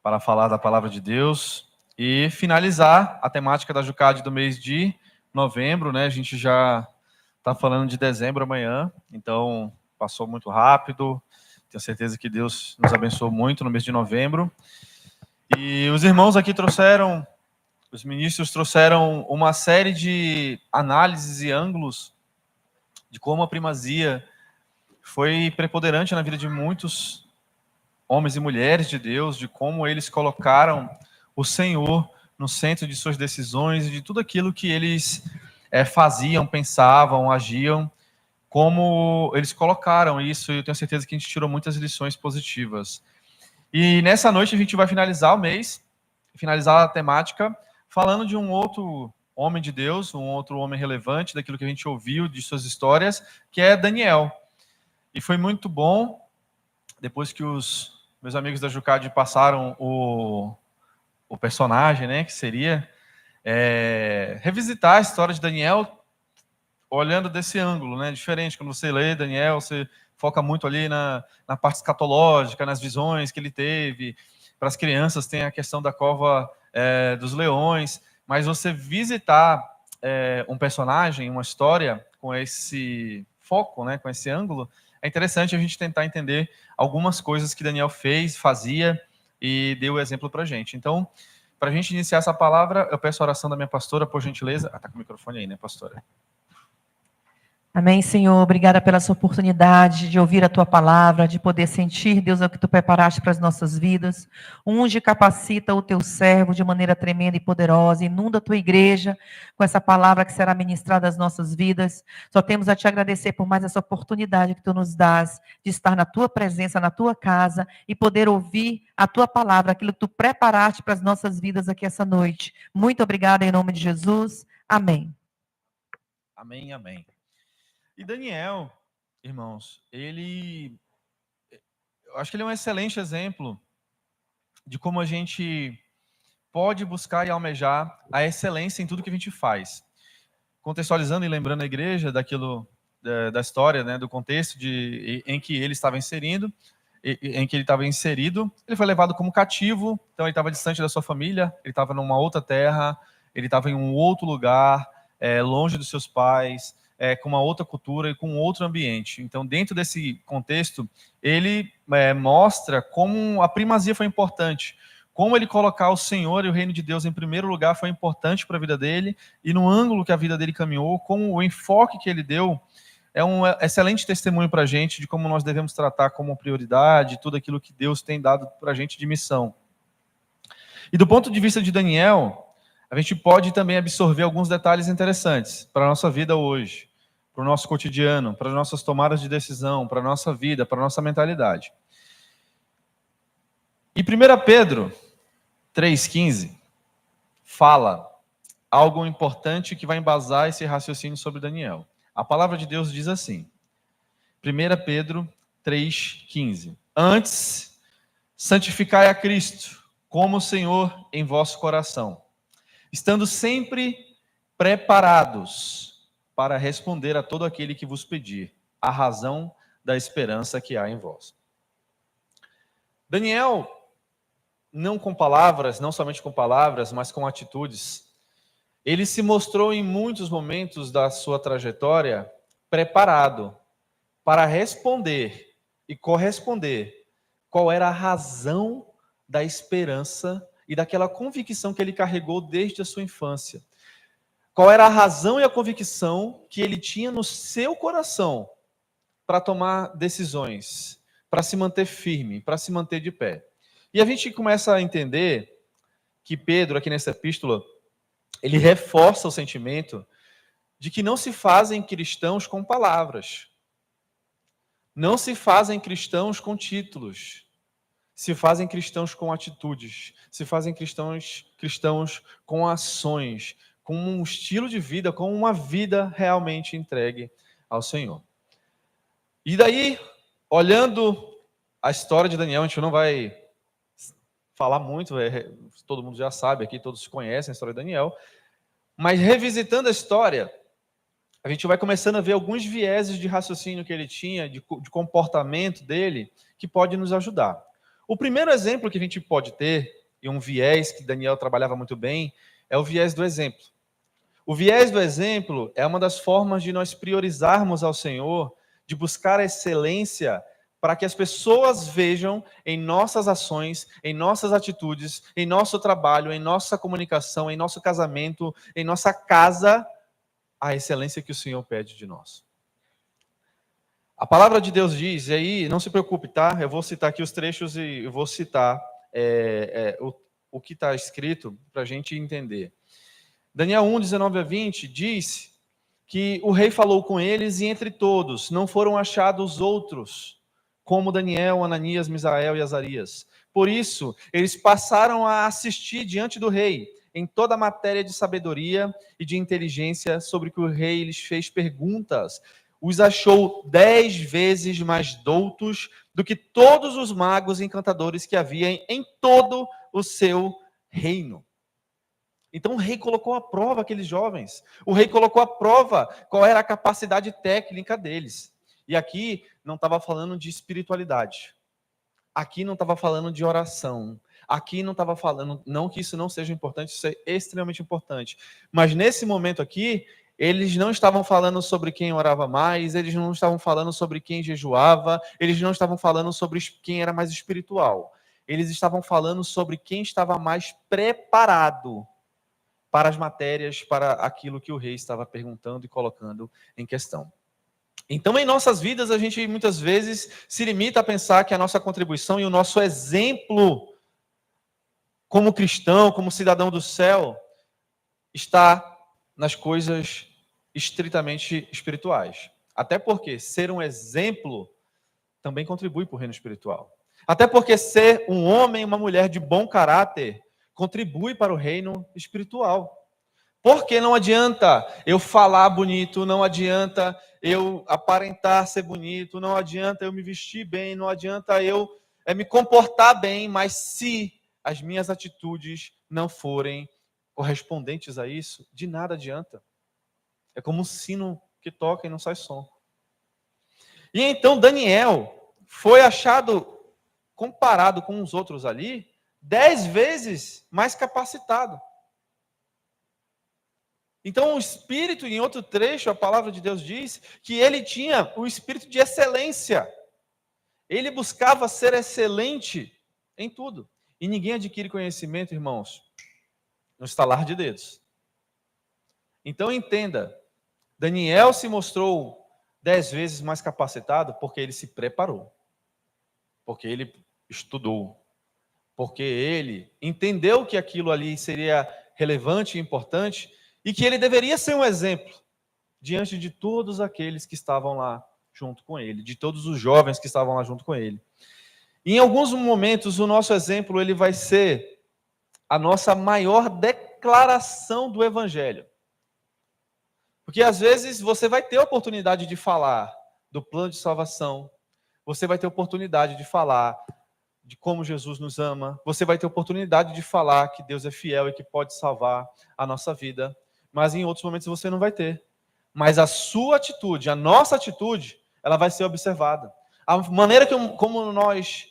para falar da palavra de Deus e finalizar a temática da Jucade do mês de novembro, né? A gente já está falando de dezembro amanhã, então passou muito rápido. Tenho certeza que Deus nos abençoou muito no mês de novembro. E os irmãos aqui trouxeram, os ministros trouxeram uma série de análises e ângulos de como a primazia foi preponderante na vida de muitos homens e mulheres de Deus, de como eles colocaram o Senhor no centro de suas decisões e de tudo aquilo que eles faziam, pensavam, agiam, como eles colocaram isso, e eu tenho certeza que a gente tirou muitas lições positivas. E nessa noite a gente vai finalizar o mês, finalizar a temática, falando de um outro homem de Deus, um outro homem relevante daquilo que a gente ouviu de suas histórias, que é Daniel. E foi muito bom, depois que os meus amigos da Jucade passaram o personagem, né, que seria revisitar a história de Daniel olhando desse ângulo, né, diferente. Quando você lê Daniel, você foca muito ali na parte escatológica, nas visões que ele teve. Para as crianças tem a questão da cova dos leões, mas você visitar um personagem, uma história com esse foco, né, com esse ângulo, é interessante a gente tentar entender algumas coisas que Daniel fez, fazia e deu o exemplo para a gente. Então, para a gente iniciar essa palavra, eu peço a oração da minha pastora, por gentileza. Está com o microfone aí, né, pastora? Amém, Senhor. Obrigada pela sua oportunidade de ouvir a tua palavra, de poder sentir, Deus, o que tu preparaste para as nossas vidas. Unge e capacita o teu servo de maneira tremenda e poderosa. Inunda a tua igreja com essa palavra que será ministrada às nossas vidas. Só temos a te agradecer por mais essa oportunidade que tu nos dás de estar na tua presença, na tua casa e poder ouvir a tua palavra, aquilo que tu preparaste para as nossas vidas aqui essa noite. Muito obrigada em nome de Jesus. Amém. Amém, amém. E Daniel, irmãos, eu acho que ele é um excelente exemplo de como a gente pode buscar e almejar a excelência em tudo que a gente faz. Contextualizando e lembrando a igreja daquilo, da história, né, do contexto em que ele estava inserindo, em que ele estava inserido, ele foi levado como cativo, então ele estava distante da sua família, ele estava numa outra terra, ele estava em um outro lugar, longe dos seus pais, com uma outra cultura e com outro ambiente. Então, dentro desse contexto, ele mostra como a primazia foi importante, como ele colocar o Senhor e o reino de Deus em primeiro lugar foi importante para a vida dele, e no ângulo que a vida dele caminhou, como o enfoque que ele deu, é um excelente testemunho para a gente de como nós devemos tratar como prioridade tudo aquilo que Deus tem dado para a gente de missão. E do ponto de vista de Daniel, a gente pode também absorver alguns detalhes interessantes para a nossa vida hoje, para o nosso cotidiano, para as nossas tomadas de decisão, para a nossa vida, para a nossa mentalidade. E 1 Pedro 3,15 fala algo importante que vai embasar esse raciocínio sobre Daniel. A palavra de Deus diz assim, 1 Pedro 3,15: Antes, santificai a Cristo como Senhor em vosso coração, estando sempre preparados para responder a todo aquele que vos pedir a razão da esperança que há em vós. Daniel, não com palavras, não somente com palavras, mas com atitudes, ele se mostrou em muitos momentos da sua trajetória preparado para responder e corresponder qual era a razão da esperança e daquela convicção que ele carregou desde a sua infância. Qual era a razão e a convicção que ele tinha no seu coração para tomar decisões, para se manter firme, para se manter de pé. E a gente começa a entender que Pedro, aqui nessa epístola, ele reforça o sentimento de que não se fazem cristãos com palavras. Não se fazem cristãos com títulos. Se fazem cristãos com atitudes. Se fazem cristãos com ações, com um estilo de vida, com uma vida realmente entregue ao Senhor. E daí, olhando a história de Daniel, a gente não vai falar muito, todo mundo já sabe aqui, todos conhecem a história de Daniel, mas revisitando a história, a gente vai começando a ver alguns vieses de raciocínio que ele tinha, de comportamento dele, que pode nos ajudar. O primeiro exemplo que a gente pode ter, e um viés que Daniel trabalhava muito bem, é o viés do exemplo. O viés do exemplo é uma das formas de nós priorizarmos ao Senhor, de buscar a excelência, para que as pessoas vejam em nossas ações, em nossas atitudes, em nosso trabalho, em nossa comunicação, em nosso casamento, em nossa casa, a excelência que o Senhor pede de nós. A palavra de Deus diz, e aí não se preocupe, tá? Eu vou citar aqui os trechos e eu vou citar o que está escrito para a gente entender. Daniel 1, 19 a 20 diz que o rei falou com eles e entre todos não foram achados outros, como Daniel, Ananias, Misael e Azarias. Por isso, eles passaram a assistir diante do rei em toda a matéria de sabedoria e de inteligência sobre que o rei lhes fez perguntas. Os achou 10 vezes mais doutos do que todos os magos e encantadores que havia em todo o seu reino. Então o rei colocou à prova aqueles jovens. O rei colocou à prova qual era a capacidade técnica deles. E aqui não estava falando de espiritualidade. Aqui não estava falando de oração. Aqui não estava falando, não que isso não seja importante, isso é extremamente importante. Mas nesse momento aqui, eles não estavam falando sobre quem orava mais, eles não estavam falando sobre quem jejuava, eles não estavam falando sobre quem era mais espiritual. Eles estavam falando sobre quem estava mais preparado para as matérias, para aquilo que o rei estava perguntando e colocando em questão. Então, em nossas vidas, a gente muitas vezes se limita a pensar que a nossa contribuição e o nosso exemplo como cristão, como cidadão do céu, está nas coisas estritamente espirituais. Até porque ser um exemplo também contribui para o reino espiritual. Até porque ser um homem e uma mulher de bom caráter contribui para o reino espiritual. Porque não adianta eu falar bonito, não adianta eu aparentar ser bonito, não adianta eu me vestir bem, não adianta eu me comportar bem, mas se as minhas atitudes não forem correspondentes a isso, de nada adianta. É como um sino que toca e não sai som. E então Daniel foi achado, comparado com os outros ali, 10 vezes mais capacitado. Então o espírito, em outro trecho, a palavra de Deus diz que ele tinha o espírito de excelência. Ele buscava ser excelente em tudo. E ninguém adquire conhecimento, irmãos, no estalar de dedos. Então entenda, Daniel se mostrou 10 vezes mais capacitado porque ele se preparou. Porque ele estudou. Porque ele entendeu que aquilo ali seria relevante e importante e que ele deveria ser um exemplo diante de todos aqueles que estavam lá junto com ele, de todos os jovens que estavam lá junto com ele. E em alguns momentos, o nosso exemplo ele vai ser a nossa maior declaração do evangelho. Porque às vezes você vai ter a oportunidade de falar do plano de salvação, você vai ter a oportunidade de falar de como Jesus nos ama, você vai ter a oportunidade de falar que Deus é fiel e que pode salvar a nossa vida, mas em outros momentos você não vai ter. Mas a sua atitude, a nossa atitude, ela vai ser observada. A maneira como nós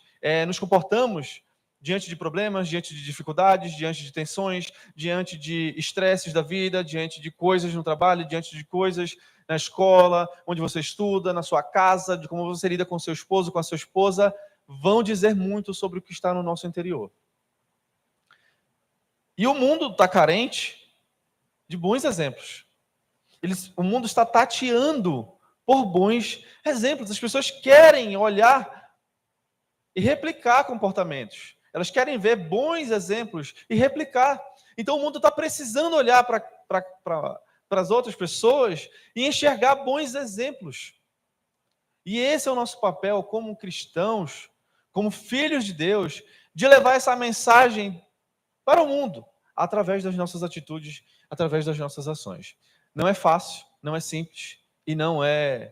nos comportamos diante de problemas, diante de dificuldades, diante de tensões, diante de estresses da vida, diante de coisas no trabalho, diante de coisas na escola, onde você estuda, na sua casa, de como você lida com seu esposo, com a sua esposa, vão dizer muito sobre o que está no nosso interior. E o mundo está carente de bons exemplos. O mundo está tateando por bons exemplos. As pessoas querem olhar e replicar comportamentos. Elas querem ver bons exemplos e replicar. Então o mundo está precisando olhar para as outras pessoas e enxergar bons exemplos. E esse é o nosso papel como cristãos, como filhos de Deus, de levar essa mensagem para o mundo, através das nossas atitudes, através das nossas ações. Não é fácil, não é simples, e não é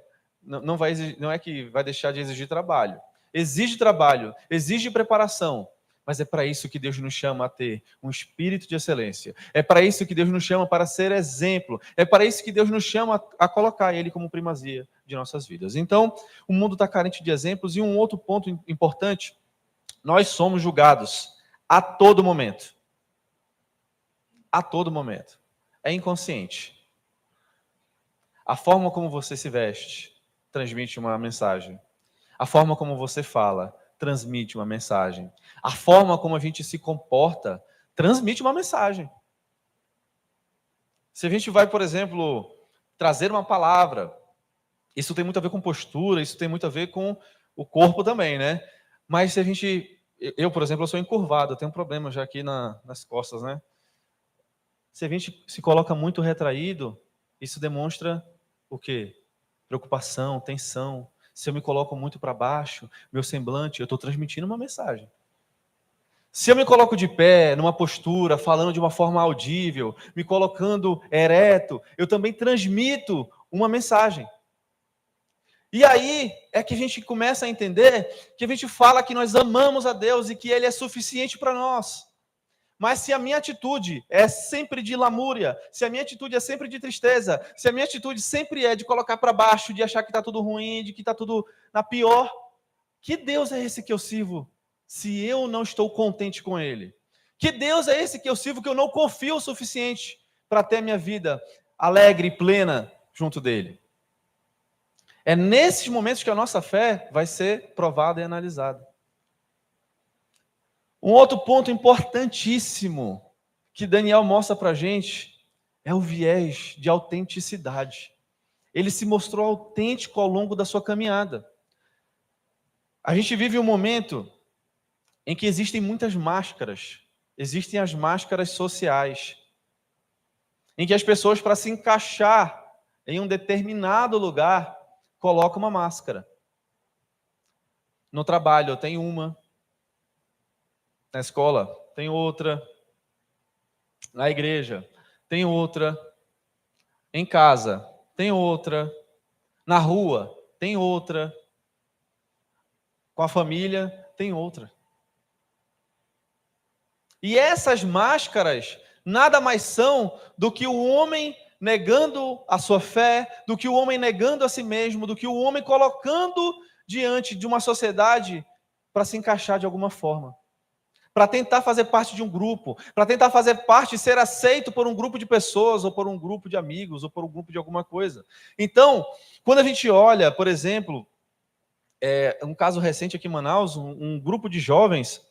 que vai deixar de exigir trabalho. Exige trabalho, exige preparação, mas é para isso que Deus nos chama a ter um espírito de excelência. É para isso que Deus nos chama para ser exemplo. É para isso que Deus nos chama a colocar Ele como primazia de nossas vidas. Então, o mundo está carente de exemplos. E um outro ponto importante, nós somos julgados a todo momento. A todo momento. É inconsciente. A forma como você se veste transmite uma mensagem. A forma como você fala transmite uma mensagem. A forma como a gente se comporta transmite uma mensagem. Se a gente vai, por exemplo, trazer uma palavra, isso tem muito a ver com postura, isso tem muito a ver com o corpo também, né? Mas se a gente... Eu, por exemplo, eu sou encurvado, eu tenho um problema já aqui nas costas, né? Se a gente se coloca muito retraído, isso demonstra o quê? Preocupação, tensão. Se eu me coloco muito para baixo, meu semblante, eu estou transmitindo uma mensagem. Se eu me coloco de pé, numa postura, falando de uma forma audível, me colocando ereto, eu também transmito uma mensagem. E aí é que a gente começa a entender que a gente fala que nós amamos a Deus e que Ele é suficiente para nós. Mas se a minha atitude é sempre de lamúria, se a minha atitude é sempre de tristeza, se a minha atitude sempre é de colocar para baixo, de achar que está tudo ruim, de que está tudo na pior, que Deus é esse que eu sirvo se eu não estou contente com Ele? Que Deus é esse que eu sirvo que eu não confio o suficiente para ter a minha vida alegre e plena junto dEle? É nesses momentos que a nossa fé vai ser provada e analisada. Um outro ponto importantíssimo que Daniel mostra para a gente é o viés de autenticidade. Ele se mostrou autêntico ao longo da sua caminhada. A gente vive um momento em que existem muitas máscaras. Existem as máscaras sociais, em que as pessoas, para se encaixar em um determinado lugar, colocam uma máscara. No trabalho eu tenho uma, na escola tem outra, na igreja tem outra, em casa tem outra, na rua tem outra, com a família tem outra. E essas máscaras nada mais são do que o homem negando a sua fé, do que o homem negando a si mesmo, do que o homem colocando diante de uma sociedade para se encaixar de alguma forma, para tentar fazer parte de um grupo, para tentar fazer parte e ser aceito por um grupo de pessoas, ou por um grupo de amigos, ou por um grupo de alguma coisa. Então, quando a gente olha, por exemplo, um caso recente aqui em Manaus, um grupo de jovens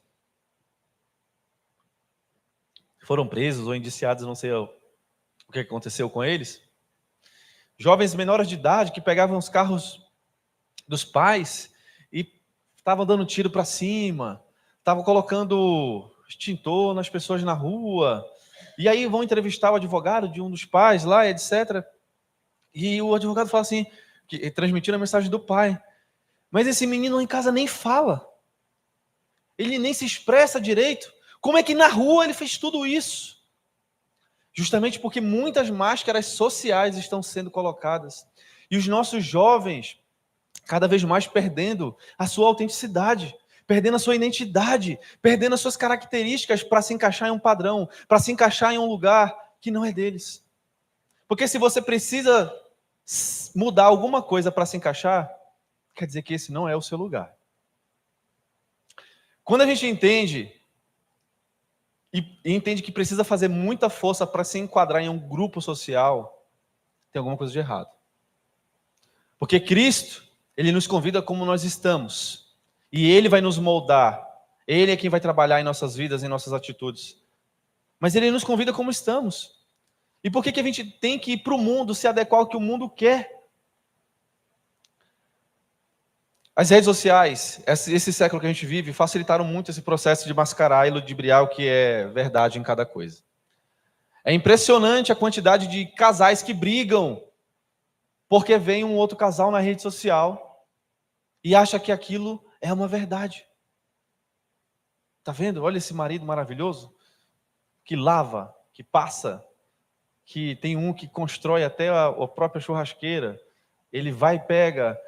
foram presos ou indiciados, não sei o que aconteceu com eles. Jovens menores de idade que pegavam os carros dos pais e estavam dando tiro para cima, estavam colocando extintor nas pessoas na rua, e aí vão entrevistar o advogado de um dos pais lá, etc. E o advogado fala assim, transmitindo a mensagem do pai, mas esse menino lá em casa nem fala, ele nem se expressa direito, como é que na rua ele fez tudo isso? Justamente porque muitas máscaras sociais estão sendo colocadas, e os nossos jovens cada vez mais perdendo a sua autenticidade, perdendo a sua identidade, perdendo as suas características para se encaixar em um padrão, para se encaixar em um lugar que não é deles. Porque se você precisa mudar alguma coisa para se encaixar, quer dizer que esse não é o seu lugar. Quando a gente entende e entende que precisa fazer muita força para se enquadrar em um grupo social, tem alguma coisa de errado. Porque Cristo, Ele nos convida como nós estamos. E Ele vai nos moldar. Ele é quem vai trabalhar em nossas vidas, em nossas atitudes. Mas Ele nos convida como estamos. E por que a gente tem que ir para o mundo, se adequar ao que o mundo quer? As redes sociais, esse século que a gente vive, facilitaram muito esse processo de mascarar e ludibriar o que é verdade em cada coisa. É impressionante a quantidade de casais que brigam porque vem um outro casal na rede social e acha que aquilo é uma verdade. Tá vendo? Olha esse marido maravilhoso que lava, que passa, que tem um que constrói até a própria churrasqueira. Ele vai e pega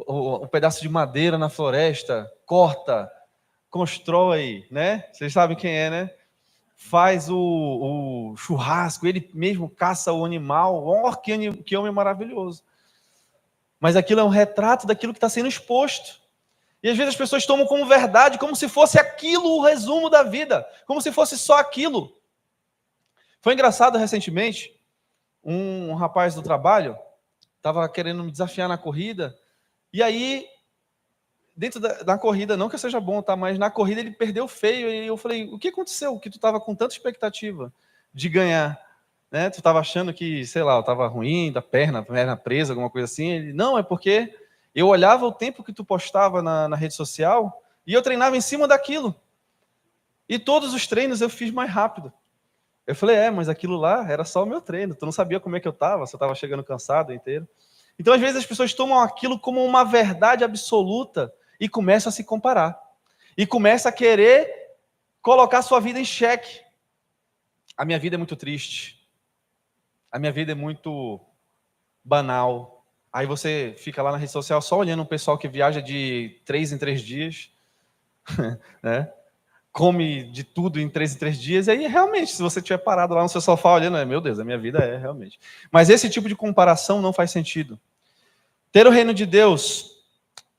um pedaço de madeira na floresta, corta, constrói, né? Vocês sabem quem é, né? Faz o churrasco, ele mesmo caça o animal. Oh, que homem maravilhoso. Mas aquilo é um retrato daquilo que está sendo exposto. E às vezes as pessoas tomam como verdade, como se fosse aquilo o resumo da vida, como se fosse só aquilo. Foi engraçado recentemente, um rapaz do trabalho estava querendo me desafiar na corrida, e aí, dentro da corrida, não que eu seja bom, tá? Mas na corrida ele perdeu feio, e eu falei, o que aconteceu? Que tu estava com tanta expectativa de ganhar, né? Tu estava achando que, sei lá, eu estava ruim, da perna presa, alguma coisa assim. Ele, não, é porque eu olhava o tempo que tu postava na rede social, e eu treinava em cima daquilo. E todos os treinos eu fiz mais rápido. Eu falei, mas aquilo lá era só o meu treino. Tu não sabia como é que eu estava, se eu estava chegando cansado inteiro. Então, às vezes, as pessoas tomam aquilo como uma verdade absoluta e começam a se comparar. E começam a querer colocar sua vida em xeque. A minha vida é muito triste. A minha vida é muito banal. Aí você fica lá na rede social só olhando um pessoal que viaja de 3 em 3 dias, né? Come de tudo em 3 em 3 dias, e aí realmente, se você estiver parado lá no seu sofá olhando, meu Deus, a minha vida é realmente. Mas esse tipo de comparação não faz sentido. Ter o reino de Deus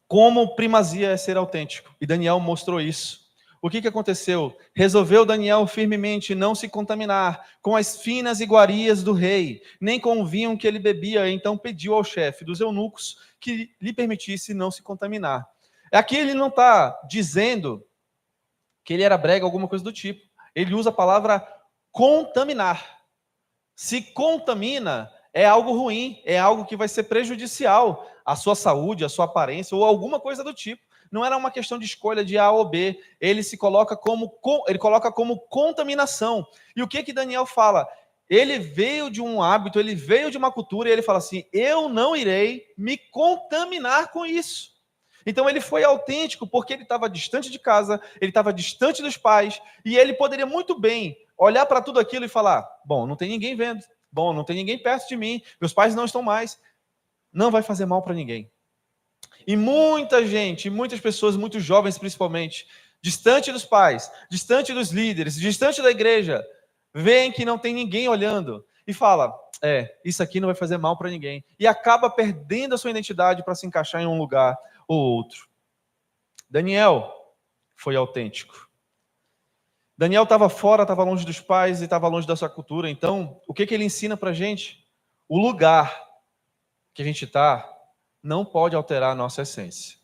como primazia é ser autêntico, e Daniel mostrou isso. O que aconteceu? Resolveu Daniel firmemente não se contaminar com as finas iguarias do rei, nem com o vinho que ele bebia, então pediu ao chefe dos eunucos que lhe permitisse não se contaminar. Aqui ele não está dizendo que ele era brega, alguma coisa do tipo. Ele usa a palavra contaminar. Se contamina, é algo ruim, é algo que vai ser prejudicial à sua saúde, à sua aparência, ou alguma coisa do tipo. Não era uma questão de escolha de A ou B, ele coloca como contaminação. E o que Daniel fala? Ele veio de um hábito, ele veio de uma cultura, e ele fala assim, eu não irei me contaminar com isso. Então ele foi autêntico porque ele estava distante de casa, ele estava distante dos pais, e ele poderia muito bem olhar para tudo aquilo e falar, bom, não tem ninguém vendo, bom, não tem ninguém perto de mim, meus pais não estão mais, não vai fazer mal para ninguém. E muita gente, muitas pessoas, muito jovens principalmente, distante dos pais, distante dos líderes, distante da igreja, veem que não tem ninguém olhando e fala, isso aqui não vai fazer mal para ninguém. E acaba perdendo a sua identidade para se encaixar em um lugar ou outro. Daniel foi autêntico. Daniel estava fora, estava longe dos pais e estava longe da sua cultura. Então, o que ele ensina para a gente? O lugar que a gente está não pode alterar a nossa essência.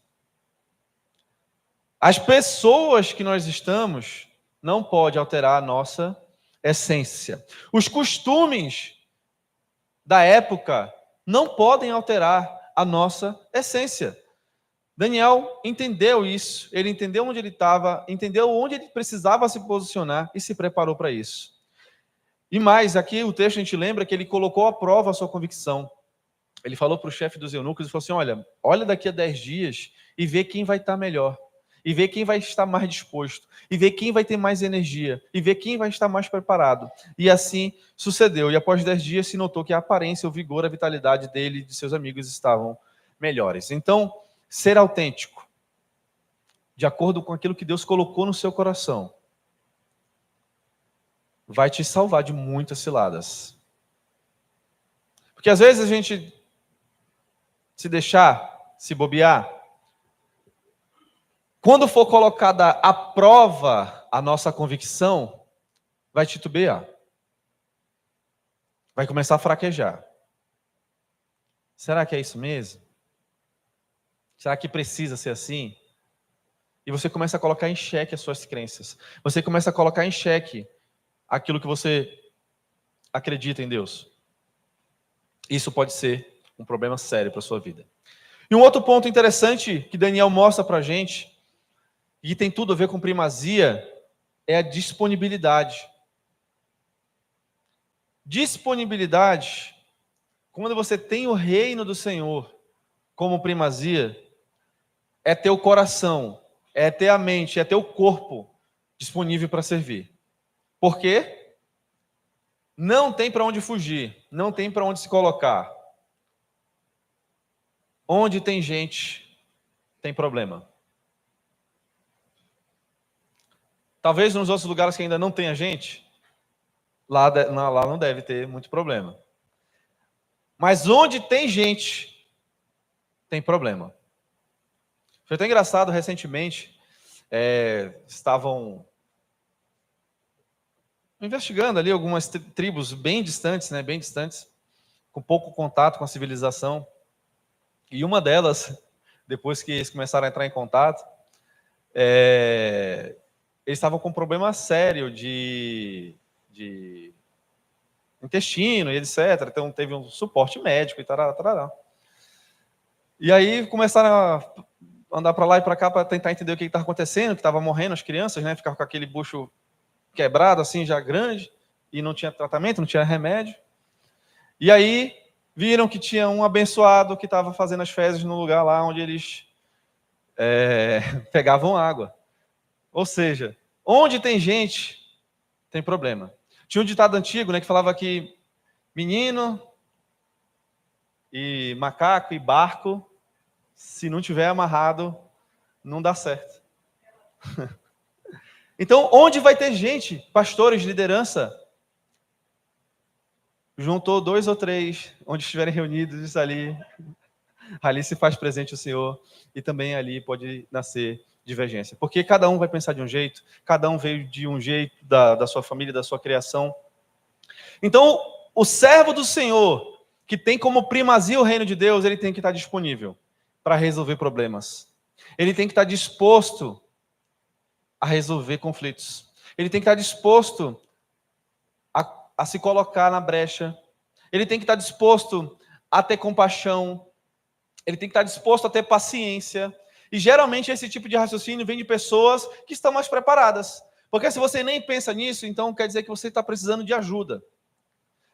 As pessoas que nós estamos não podem alterar a nossa essência. Os costumes da época não podem alterar a nossa essência. Daniel entendeu isso, ele entendeu onde ele estava, entendeu onde ele precisava se posicionar e se preparou para isso. E mais, aqui o texto a gente lembra que ele colocou à prova a sua convicção. Ele falou para o chefe dos eunucos e falou assim, olha daqui a 10 dias e vê quem vai estar melhor, e vê quem vai estar mais disposto, e vê quem vai ter mais energia, e vê quem vai estar mais preparado. E assim sucedeu. E após 10 dias se notou que a aparência, o vigor, a vitalidade dele e de seus amigos estavam melhores. Então, ser autêntico, de acordo com aquilo que Deus colocou no seu coração, vai te salvar de muitas ciladas. Porque às vezes a gente se deixar, se bobear, quando for colocada à prova a nossa convicção, vai titubear. Vai começar a fraquejar. Será que é isso mesmo? Será que precisa ser assim? E você começa a colocar em xeque as suas crenças. Você começa a colocar em xeque aquilo que você acredita em Deus. Isso pode ser um problema sério para a sua vida. E um outro ponto interessante que Daniel mostra para a gente, e tem tudo a ver com primazia, é a disponibilidade. Disponibilidade, quando você tem o reino do Senhor como primazia, é ter o coração, é ter a mente, é ter o corpo disponível para servir. Por quê? Não tem para onde fugir, não tem para onde se colocar. Onde tem gente, tem problema. Talvez nos outros lugares que ainda não tenha gente, lá não deve ter muito problema. Mas onde tem gente, tem problema. Foi até engraçado, recentemente, estavam investigando ali algumas tribos bem distantes, né, bem distantes, com pouco contato com a civilização. E uma delas, depois que eles começaram a entrar em contato, eles estavam com um problema sério de intestino e etc. Então teve um suporte médico e tal. E aí começaram a andar para lá e para cá para tentar entender o que estava acontecendo, que estava morrendo as crianças, né? Ficavam com aquele bucho quebrado, assim, já grande, e não tinha tratamento, não tinha remédio. E aí viram que tinha um abençoado que estava fazendo as fezes no lugar lá onde eles pegavam água. Ou seja, onde tem gente, tem problema. Tinha um ditado antigo, né, que falava que menino e macaco e barco, se não tiver amarrado, não dá certo. Então, onde vai ter gente, pastores, liderança, juntou 2 ou 3, onde estiverem reunidos ali se faz presente o Senhor, e também ali pode nascer divergência. Porque cada um vai pensar de um jeito, cada um veio de um jeito da sua família, da sua criação. Então, o servo do Senhor, que tem como primazia o reino de Deus, ele tem que estar disponível para resolver problemas. Ele tem que estar disposto a resolver conflitos. Ele tem que estar disposto a se colocar na brecha. Ele tem que estar disposto a ter compaixão. Ele tem que estar disposto a ter paciência. E geralmente esse tipo de raciocínio vem de pessoas que estão mais preparadas. Porque se você nem pensa nisso, então quer dizer que você está precisando de ajuda.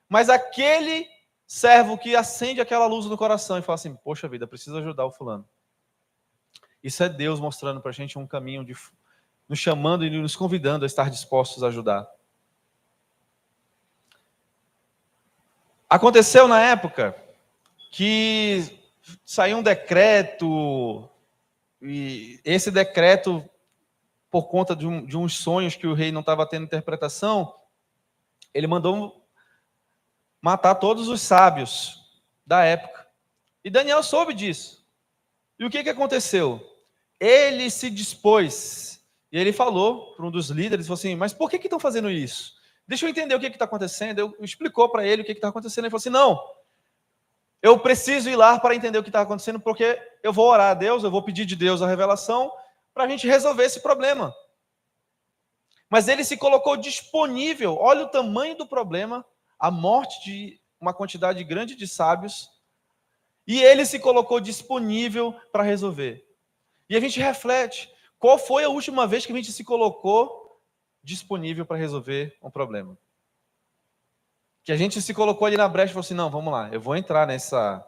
Mas aquele servo que acende aquela luz no coração e fala assim, poxa vida, preciso ajudar o fulano. Isso é Deus mostrando para a gente um caminho, nos chamando e nos convidando a estar dispostos a ajudar. Aconteceu na época que saiu um decreto, e esse decreto, por conta de uns sonhos que o rei não estava tendo interpretação, ele mandou matar todos os sábios da época. E Daniel soube disso. E o que aconteceu? Ele se dispôs, e ele falou para um dos líderes, falou assim, mas por que estão fazendo isso? Deixa eu entender o que está acontecendo. Eu explicou para ele o que está acontecendo. Ele falou assim, não, eu preciso ir lá para entender o que está acontecendo, porque eu vou orar a Deus, eu vou pedir de Deus a revelação, para a gente resolver esse problema. Mas ele se colocou disponível, olha o tamanho do problema, a morte de uma quantidade grande de sábios, e ele se colocou disponível para resolver. E a gente reflete, qual foi a última vez que a gente se colocou disponível para resolver um problema? Que a gente se colocou ali na brecha e falou assim, não, vamos lá, eu vou entrar nessa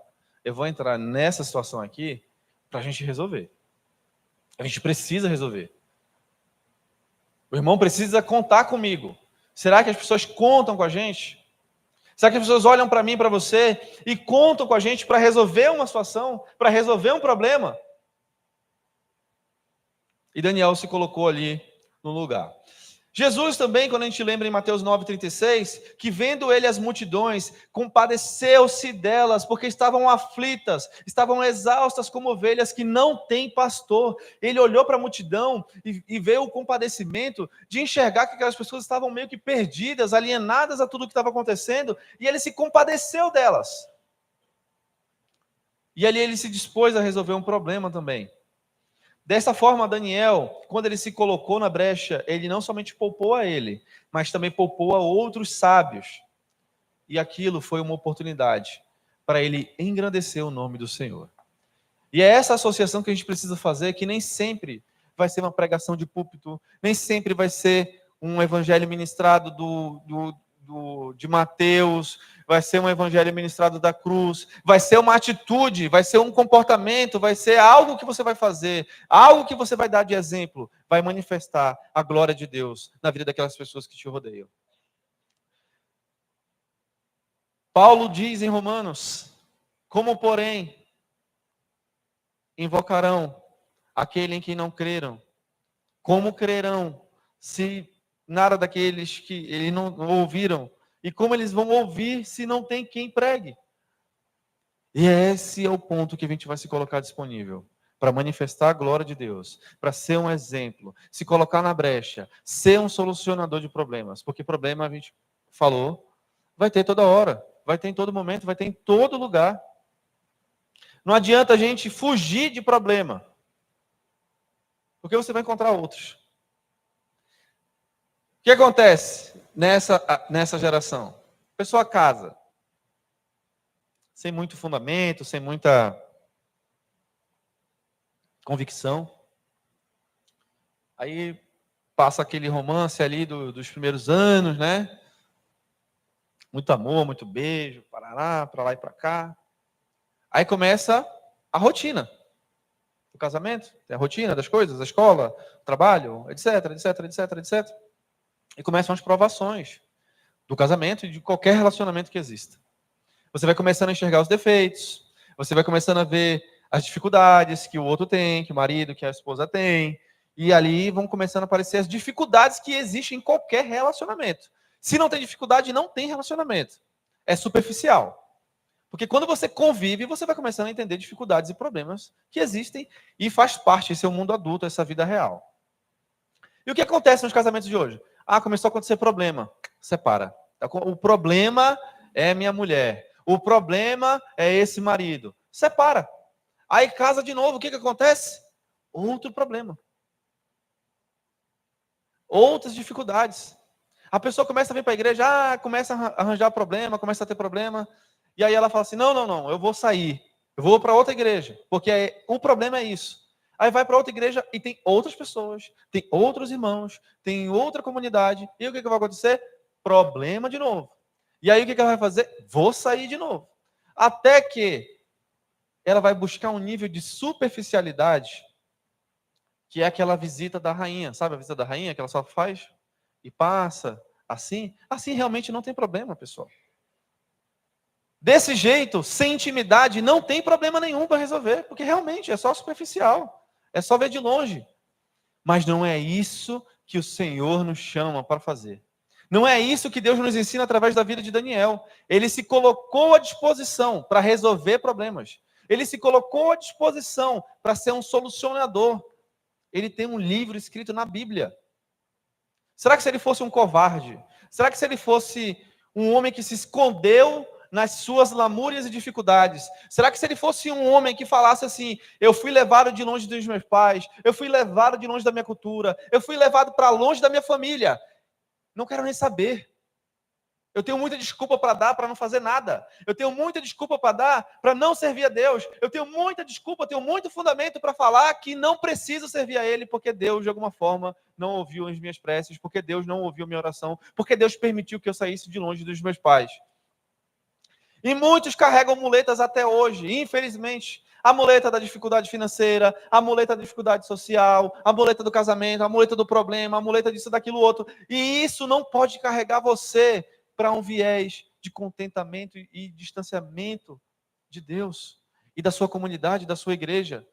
situação aqui para a gente resolver. A gente precisa resolver. O irmão precisa contar comigo. Será que as pessoas contam com a gente? Será que as pessoas olham para mim e para você e contam com a gente para resolver uma situação, para resolver um problema? E Daniel se colocou ali no lugar. Jesus também, quando a gente lembra em Mateus 9,36, que vendo ele as multidões, compadeceu-se delas, porque estavam aflitas, estavam exaustas como ovelhas que não têm pastor. Ele olhou para a multidão e veio o compadecimento de enxergar que aquelas pessoas estavam meio que perdidas, alienadas a tudo que estava acontecendo, e ele se compadeceu delas. E ali ele se dispôs a resolver um problema também. Dessa forma, Daniel, quando ele se colocou na brecha, ele não somente poupou a ele, mas também poupou a outros sábios. E aquilo foi uma oportunidade para ele engrandecer o nome do Senhor. E é essa associação que a gente precisa fazer, que nem sempre vai ser uma pregação de púlpito, nem sempre vai ser um evangelho ministrado de Mateus, vai ser um evangelho ministrado da cruz, vai ser uma atitude, vai ser um comportamento, vai ser algo que você vai fazer, algo que você vai dar de exemplo, vai manifestar a glória de Deus na vida daquelas pessoas que te rodeiam. Paulo diz em Romanos, como porém invocarão aquele em quem não creram? Como crerão se nada daqueles que eles não ouviram? E como eles vão ouvir se não tem quem pregue? E esse é o ponto que a gente vai se colocar disponível para manifestar a glória de Deus, para ser um exemplo, se colocar na brecha, ser um solucionador de problemas, porque problema, a gente falou, vai ter toda hora, vai ter em todo momento, vai ter em todo lugar. Não adianta a gente fugir de problema, porque você vai encontrar outros. O que acontece nessa geração? A pessoa casa, sem muito fundamento, sem muita convicção. Aí passa aquele romance ali dos primeiros anos, né? Muito amor, muito beijo, parará, para lá e para cá. Aí começa a rotina do casamento, tem a rotina das coisas, a escola, o trabalho, etc, etc, etc, etc. E começam as provações do casamento e de qualquer relacionamento que exista. Você vai começando a enxergar os defeitos, você vai começando a ver as dificuldades que o outro tem, que o marido, que a esposa tem, e ali vão começando a aparecer as dificuldades que existem em qualquer relacionamento. Se não tem dificuldade, não tem relacionamento. É superficial. Porque quando você convive, você vai começando a entender dificuldades e problemas que existem e faz parte desse mundo adulto, essa vida real. E o que acontece nos casamentos de hoje? Ah, começou a acontecer problema. Separa. O problema é minha mulher. O problema é esse marido. Separa. Aí casa de novo. O que acontece? Outro problema. Outras dificuldades. A pessoa começa a vir para a igreja, começa a arranjar problema, começa a ter problema. E aí ela fala assim, não, eu vou sair. Eu vou para outra igreja. Porque o problema é isso. Aí vai para outra igreja e tem outras pessoas, tem outros irmãos, tem outra comunidade. E o que vai acontecer? Problema de novo. E aí o que ela vai fazer? Vou sair de novo. Até que ela vai buscar um nível de superficialidade, que é aquela visita da rainha. Sabe a visita da rainha que ela só faz e passa assim? Assim realmente não tem problema, pessoal. Desse jeito, sem intimidade, não tem problema nenhum para resolver, porque realmente é só superficial. É só ver de longe. Mas não é isso que o Senhor nos chama para fazer. Não é isso que Deus nos ensina através da vida de Daniel. Ele se colocou à disposição para resolver problemas. Ele se colocou à disposição para ser um solucionador. Ele tem um livro escrito na Bíblia. Será que se ele fosse um covarde? Será que se ele fosse um homem que se escondeu nas suas lamúrias e dificuldades? Será que se ele fosse um homem que falasse assim, eu fui levado de longe dos meus pais, eu fui levado de longe da minha cultura, eu fui levado para longe da minha família, não quero nem saber. Eu tenho muita desculpa para dar para não fazer nada. Eu tenho muita desculpa para dar para não servir a Deus. Eu tenho muita desculpa, eu tenho muito fundamento para falar que não preciso servir a Ele, porque Deus, de alguma forma, não ouviu as minhas preces, porque Deus não ouviu a minha oração, porque Deus permitiu que eu saísse de longe dos meus pais. E muitos carregam muletas até hoje, infelizmente. A muleta da dificuldade financeira, a muleta da dificuldade social, a muleta do casamento, a muleta do problema, a muleta disso, daquilo, outro. E isso não pode carregar você para um viés de contentamento e distanciamento de Deus e da sua comunidade, da sua igreja.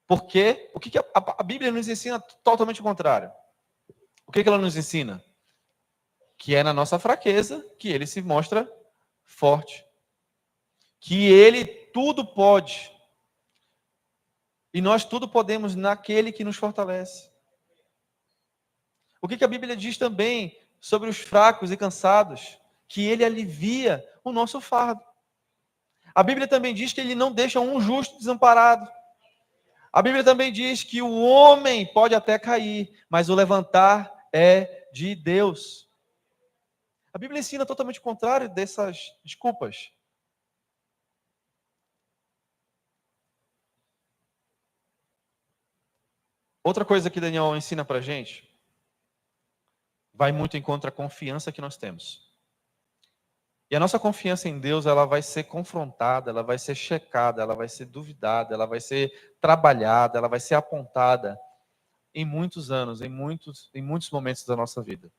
Porque o que a Bíblia nos ensina totalmente o contrário. O que ela nos ensina? Que é na nossa fraqueza que Ele se mostra forte. Que Ele tudo pode. E nós tudo podemos naquele que nos fortalece. O que a Bíblia diz também sobre os fracos e cansados? Que Ele alivia o nosso fardo. A Bíblia também diz que Ele não deixa um justo desamparado. A Bíblia também diz que o homem pode até cair, mas o levantar é de Deus. A Bíblia ensina totalmente o contrário dessas desculpas. Outra coisa que Daniel ensina para a gente, vai muito em contra a confiança que nós temos. E a nossa confiança em Deus, ela vai ser confrontada, ela vai ser checada, ela vai ser duvidada, ela vai ser trabalhada, ela vai ser apontada em muitos anos, em muitos momentos da nossa vida.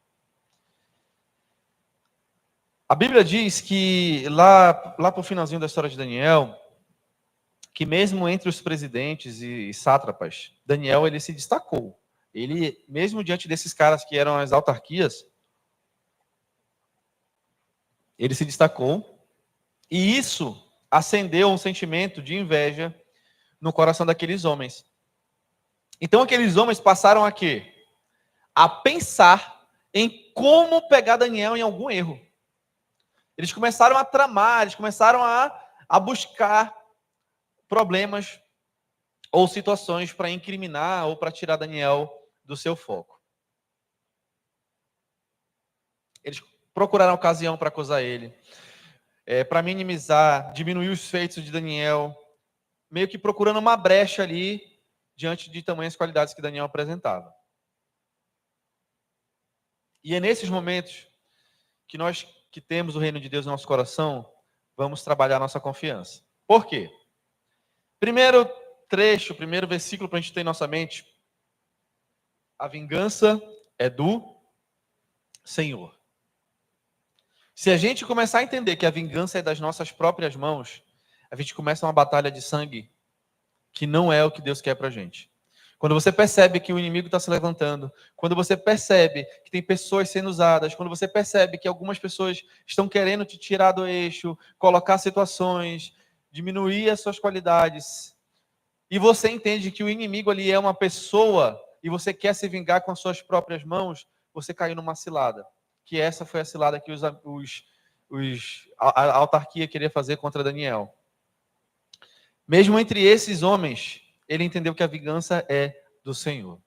A Bíblia diz que lá para o finalzinho da história de Daniel, que mesmo entre os presidentes e sátrapas, Daniel ele se destacou. Ele, mesmo diante desses caras que eram as autarquias, ele se destacou. E isso acendeu um sentimento de inveja no coração daqueles homens. Então aqueles homens passaram a quê? A pensar em como pegar Daniel em algum erro. Eles começaram a tramar, eles começaram a buscar problemas ou situações para incriminar ou para tirar Daniel do seu foco. Eles procuraram ocasião para acusar ele, para minimizar, diminuir os feitos de Daniel, meio que procurando uma brecha ali diante de tamanhas qualidades que Daniel apresentava. E é nesses momentos que nós que temos o reino de Deus no nosso coração, vamos trabalhar nossa confiança. Por quê? Primeiro trecho, primeiro versículo para a gente ter em nossa mente: a vingança é do Senhor. Se a gente começar a entender que a vingança é das nossas próprias mãos, a gente começa uma batalha de sangue que não é o que Deus quer para a gente. Quando você percebe que o inimigo está se levantando, quando você percebe que tem pessoas sendo usadas, quando você percebe que algumas pessoas estão querendo te tirar do eixo, colocar situações, diminuir as suas qualidades, e você entende que o inimigo ali é uma pessoa e você quer se vingar com as suas próprias mãos, você caiu numa cilada. Que essa foi a cilada que a autarquia queria fazer contra Daniel. Mesmo entre esses homens, ele entendeu que a vingança é do Senhor.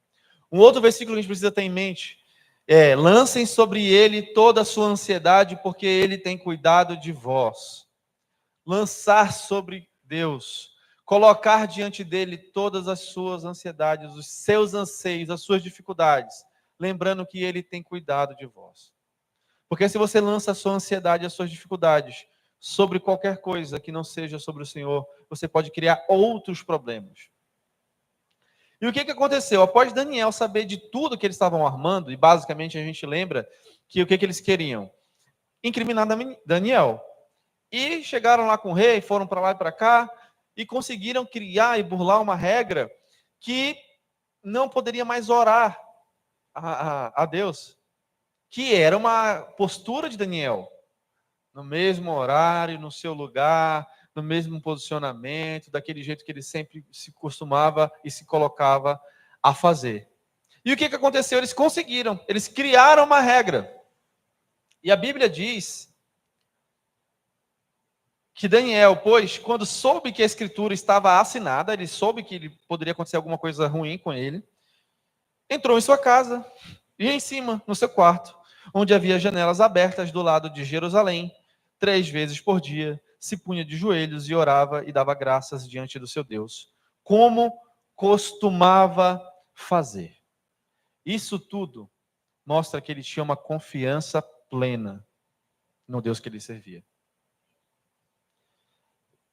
Um outro versículo que a gente precisa ter em mente é: lancem sobre ele toda a sua ansiedade, porque ele tem cuidado de vós. Lançar sobre Deus, colocar diante dele todas as suas ansiedades, os seus anseios, as suas dificuldades, lembrando que ele tem cuidado de vós. Porque se você lança a sua ansiedade, as suas dificuldades sobre qualquer coisa que não seja sobre o Senhor, você pode criar outros problemas. E o que aconteceu? Após Daniel saber de tudo que eles estavam armando, e basicamente a gente lembra que o que eles queriam? Incriminar Daniel. E chegaram lá com o rei, foram para lá e para cá, e conseguiram criar e burlar uma regra que não poderia mais orar a Deus, que era uma postura de Daniel, no mesmo horário, no seu lugar, no mesmo posicionamento, daquele jeito que ele sempre se costumava e se colocava a fazer. E o que aconteceu? Eles conseguiram, eles criaram uma regra. E a Bíblia diz que Daniel, pois, quando soube que a escritura estava assinada, ele soube que poderia acontecer alguma coisa ruim com ele, entrou em sua casa e em cima, no seu quarto, onde havia janelas abertas do lado de Jerusalém, 3 vezes por dia, se punha de joelhos e orava e dava graças diante do seu Deus, como costumava fazer. Isso tudo mostra que ele tinha uma confiança plena no Deus que ele servia.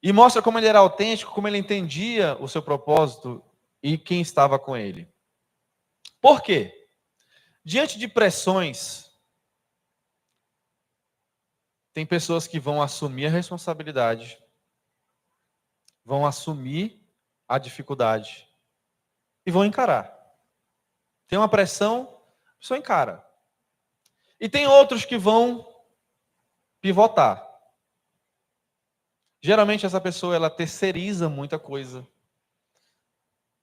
E mostra como ele era autêntico, como ele entendia o seu propósito e quem estava com ele. Por quê? Diante de pressões, tem pessoas que vão assumir a responsabilidade, vão assumir a dificuldade e vão encarar. Tem uma pressão, a pessoa encara. E tem outros que vão pivotar. Geralmente essa pessoa, ela terceiriza muita coisa.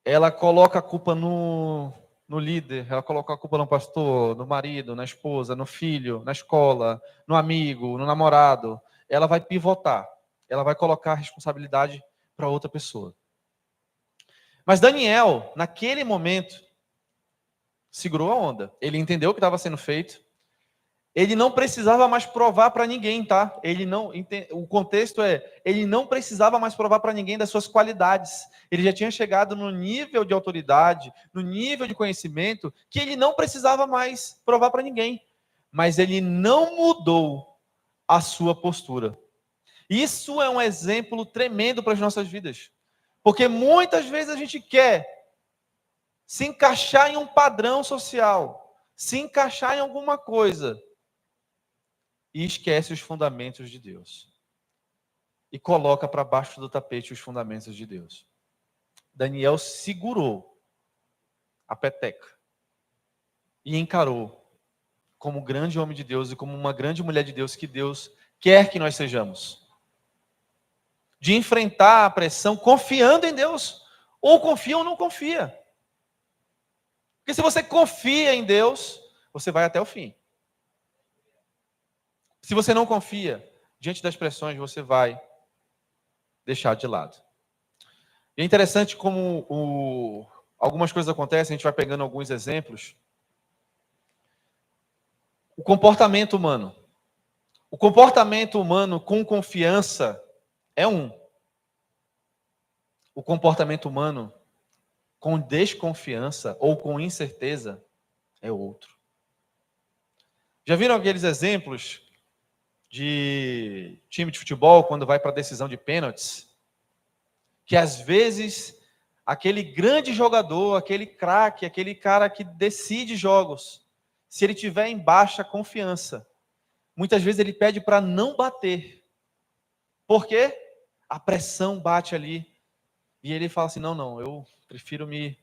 Ela coloca a culpa no líder, ela coloca a culpa no pastor, no marido, na esposa, no filho, na escola, no amigo, no namorado. Ela vai pivotar. Ela vai colocar a responsabilidade para outra pessoa. Mas Daniel, naquele momento, segurou a onda. Ele entendeu o que estava sendo feito. Ele não precisava mais provar para ninguém, tá? O contexto é, ele não precisava mais provar para ninguém das suas qualidades. Ele já tinha chegado no nível de autoridade, no nível de conhecimento, que ele não precisava mais provar para ninguém. Mas ele não mudou a sua postura. Isso é um exemplo tremendo para as nossas vidas. Porque muitas vezes a gente quer se encaixar em um padrão social, se encaixar em alguma coisa, e esquece os fundamentos de Deus. E coloca para baixo do tapete os fundamentos de Deus. Daniel segurou a peteca e encarou como grande homem de Deus e como uma grande mulher de Deus que Deus quer que nós sejamos. De enfrentar a pressão confiando em Deus. Ou confia ou não confia. Porque se você confia em Deus, você vai até o fim. Se você não confia, diante das pressões, você vai deixar de lado. E é interessante como algumas coisas acontecem, a gente vai pegando alguns exemplos. O comportamento humano. O comportamento humano com confiança é um. O comportamento humano com desconfiança ou com incerteza é outro. Já viram aqueles exemplos de time de futebol quando vai para a decisão de pênaltis? Que às vezes aquele grande jogador, aquele craque, aquele cara que decide jogos, se ele tiver em baixa confiança, muitas vezes ele pede para não bater. Por quê? A pressão bate ali e ele fala assim, não, eu prefiro me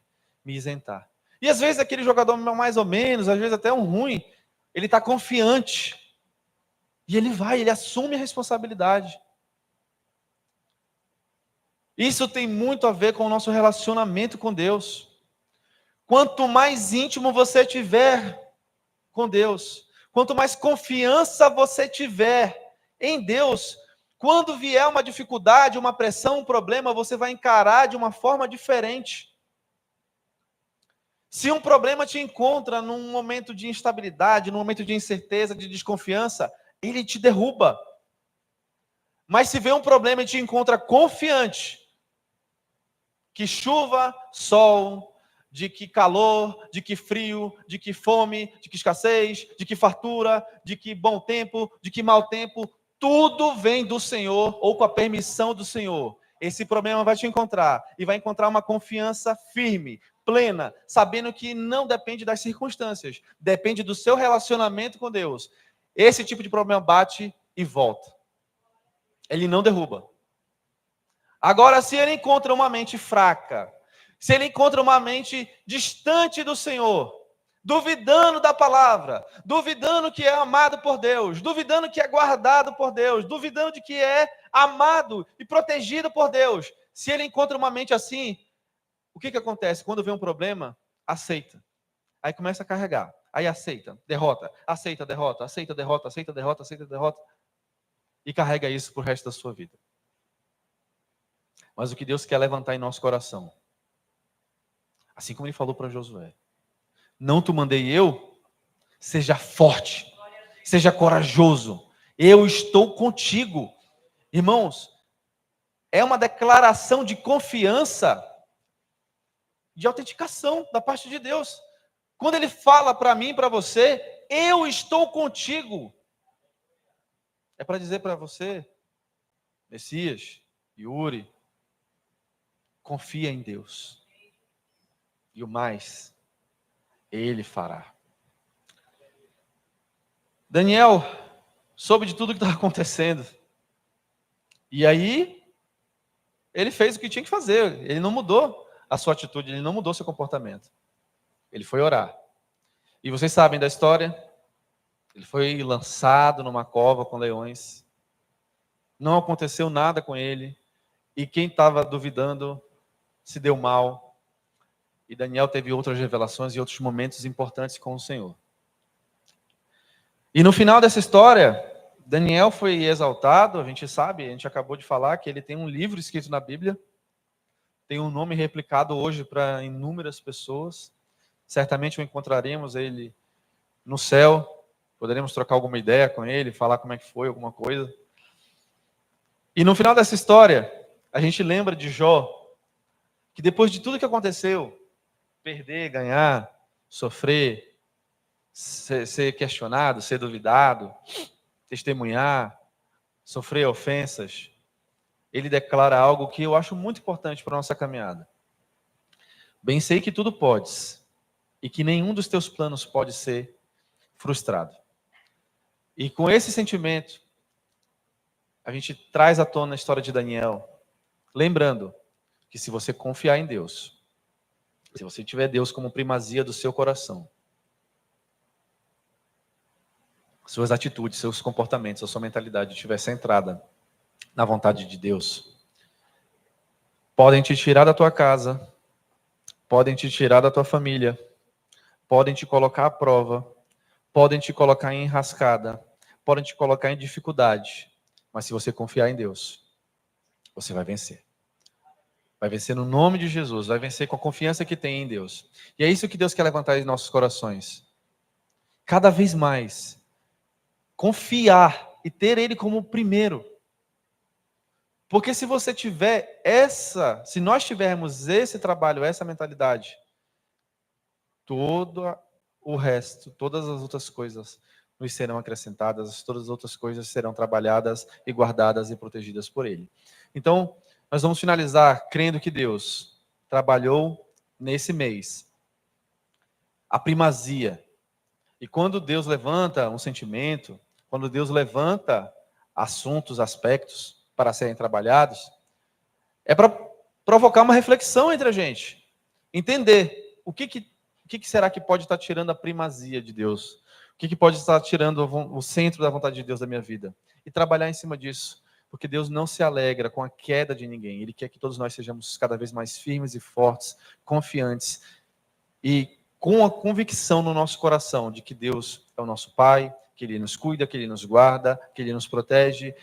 isentar. E às vezes aquele jogador mais ou menos, às vezes até um ruim, ele está confiante. E ele assume a responsabilidade. Isso tem muito a ver com o nosso relacionamento com Deus. Quanto mais íntimo você tiver com Deus, quanto mais confiança você tiver em Deus, quando vier uma dificuldade, uma pressão, um problema, você vai encarar de uma forma diferente. Se um problema te encontra num momento de instabilidade, num momento de incerteza, de desconfiança, ele te derruba. Mas se vê um problema e te encontra confiante, que chuva, sol, de que calor, de que frio, de que fome, de que escassez, de que fartura, de que bom tempo, de que mau tempo, tudo vem do Senhor ou com a permissão do Senhor. Esse problema vai te encontrar e vai encontrar uma confiança firme, plena, sabendo que não depende das circunstâncias, depende do seu relacionamento com Deus. Esse tipo de problema bate e volta. Ele não derruba. Agora, se ele encontra uma mente fraca, se ele encontra uma mente distante do Senhor, duvidando da palavra, duvidando que é amado por Deus, duvidando que é guardado por Deus, duvidando de que é amado e protegido por Deus, se ele encontra uma mente assim, o que acontece? Quando vem um problema, aceita. Aí começa a carregar. Aí aceita, derrota, aceita, derrota, aceita, derrota, aceita, derrota, aceita, derrota. E carrega isso pro resto da sua vida. Mas o que Deus quer levantar em nosso coração, assim como Ele falou para Josué, não te mandei eu, seja forte, seja corajoso, eu estou contigo. Irmãos, é uma declaração de confiança, de autenticação da parte de Deus. Quando Ele fala para mim e para você, eu estou contigo, é para dizer para você, Messias, Yuri, confia em Deus. E o mais, Ele fará. Daniel soube de tudo que estava acontecendo. E aí, ele fez o que tinha que fazer. Ele não mudou a sua atitude, ele não mudou seu comportamento. Ele foi orar. E vocês sabem da história? Ele foi lançado numa cova com leões. Não aconteceu nada com ele. E quem estava duvidando se deu mal. E Daniel teve outras revelações e outros momentos importantes com o Senhor. E no final dessa história, Daniel foi exaltado, a gente sabe, a gente acabou de falar que ele tem um livro escrito na Bíblia, tem um nome replicado hoje para inúmeras pessoas. Certamente o encontraremos ele no céu, poderemos trocar alguma ideia com ele, falar como é que foi, alguma coisa. E no final dessa história, a gente lembra de Jó, que depois de tudo que aconteceu, perder, ganhar, sofrer, ser questionado, ser duvidado, testemunhar, sofrer ofensas, ele declara algo que eu acho muito importante para a nossa caminhada. Bem sei que tudo podes, e que nenhum dos teus planos pode ser frustrado. E com esse sentimento, a gente traz à tona a história de Daniel, lembrando que se você confiar em Deus, se você tiver Deus como primazia do seu coração, suas atitudes, seus comportamentos, a sua mentalidade estiver centrada na vontade de Deus, podem te tirar da tua casa, podem te tirar da tua família, podem te colocar à prova, podem te colocar em enrascada, podem te colocar em dificuldade, mas se você confiar em Deus, você vai vencer. Vai vencer no nome de Jesus, vai vencer com a confiança que tem em Deus. E é isso que Deus quer levantar em nossos corações. Cada vez mais, confiar e ter Ele como primeiro. Porque se você tiver se nós tivermos esse trabalho, essa mentalidade, todo o resto, todas as outras coisas nos serão acrescentadas, todas as outras coisas serão trabalhadas e guardadas e protegidas por Ele. Então, nós vamos finalizar crendo que Deus trabalhou nesse mês a primazia. E quando Deus levanta um sentimento, quando Deus levanta assuntos, aspectos para serem trabalhados, é para provocar uma reflexão entre a gente. Entender o que será que pode estar tirando a primazia de Deus? O que pode estar tirando o centro da vontade de Deus da minha vida? E trabalhar em cima disso. Porque Deus não se alegra com a queda de ninguém. Ele quer que todos nós sejamos cada vez mais firmes e fortes, confiantes e com a convicção no nosso coração de que Deus é o nosso Pai, que Ele nos cuida, que Ele nos guarda, que Ele nos protege.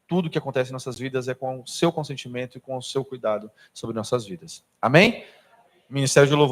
Tudo que acontece em nossas vidas é com o seu consentimento e com o seu cuidado sobre nossas vidas. Amém? Ministério de Louvor.